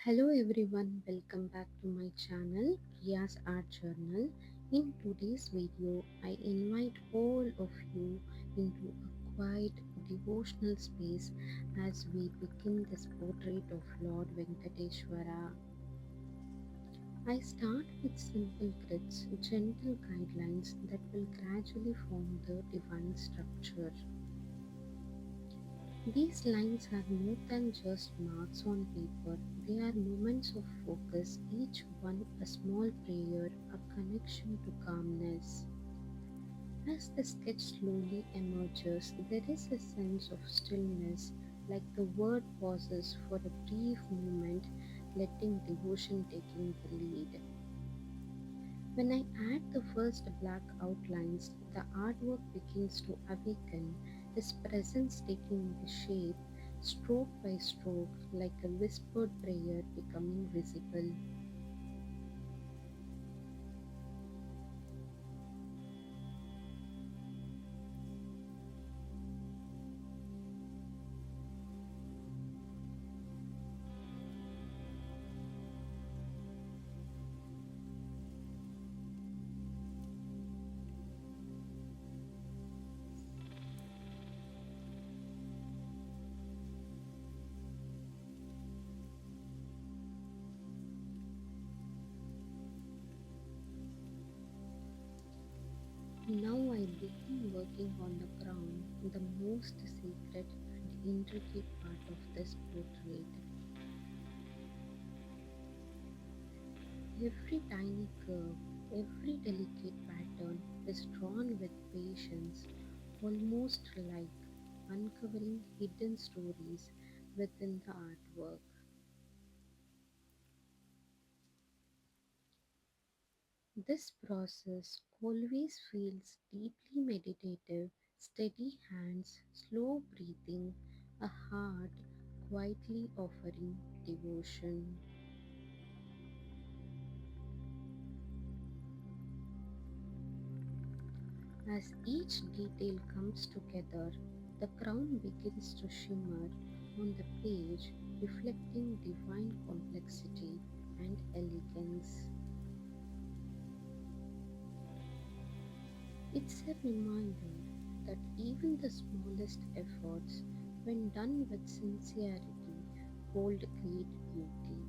Hello everyone, welcome back to my channel Priya's Art Journal. In today's video, I invite all of you into a quiet devotional space as we begin this portrait of Lord Venkateswara. I start with simple grids, gentle guidelines that will gradually form the divine structure. These lines are more than just marks on paper, they are moments of focus, each one a small prayer, a connection to calmness. As the sketch slowly emerges, there is a sense of stillness, like the word pauses for a brief moment, letting devotion taking the lead. When I add the first black outlines, the artwork begins to awaken, his presence taking the shape, stroke by stroke, like a whispered prayer becoming visible. Now I begin working on the crown, the most secret and intricate part of this portrait. Every tiny curve, every delicate pattern is drawn with patience, almost like uncovering hidden stories within the artwork. This process always feels deeply meditative, steady hands, slow breathing, a heart quietly offering devotion. As each detail comes together, the crown begins to shimmer on the page, reflecting divine complexity and elegance. It's a reminder that even the smallest efforts, when done with sincerity, hold great beauty.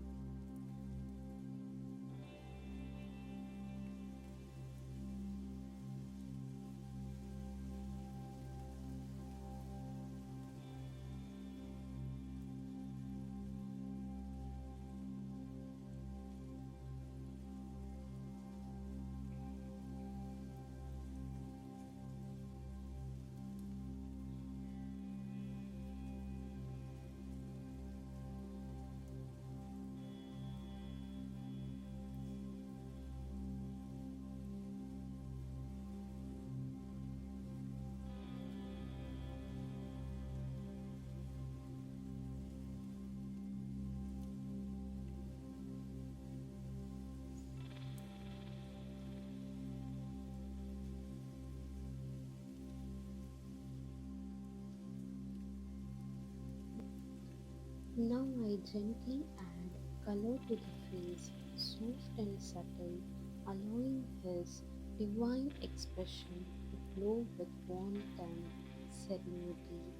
Now I gently add color to the face, soft and subtle, allowing his divine expression to glow with warmth and serenity.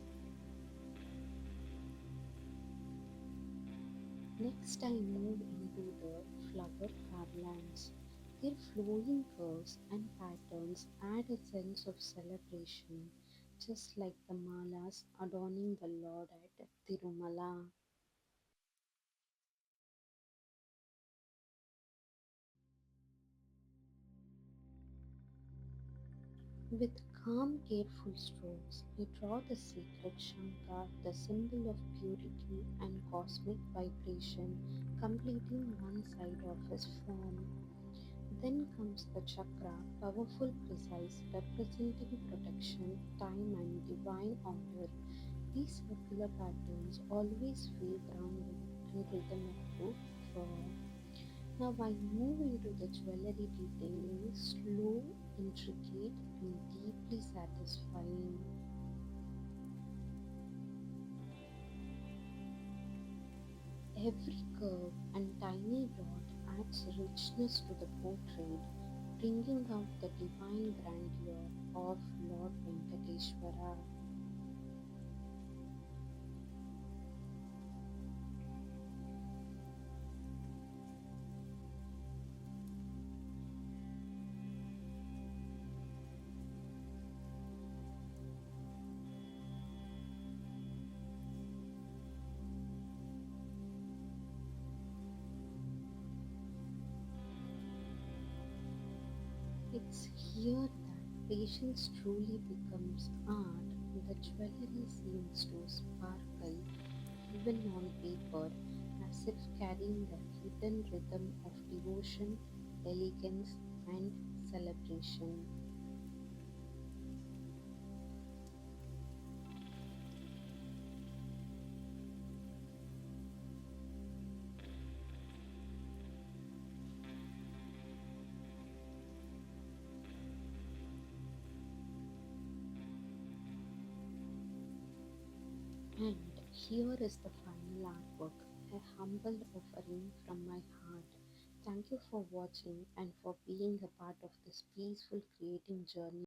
Next, I move into the flower garlands. Their flowing curves and patterns add a sense of celebration, just like the malas adorning the Lord at Tirumala. With calm, careful strokes, I draw the sacred Shanka, the symbol of purity and cosmic vibration, completing one side of his form. Then comes the chakra, powerful, precise, representing protection, time, and divine order. These circular patterns always feel grounding and rhythmic to draw. Now I move into the jewelry detailing, slow, intricate, and deeply satisfying. Every curve and tiny dot adds richness to the portrait, bringing out the divine grandeur of Lord Venkateswara. It's here that patience truly becomes art. The jewelry seems to sparkle even on paper, as if carrying the hidden rhythm of devotion, elegance, and celebration. And here is the final artwork, a humble offering from my heart. Thank you for watching and for being a part of this peaceful creating journey.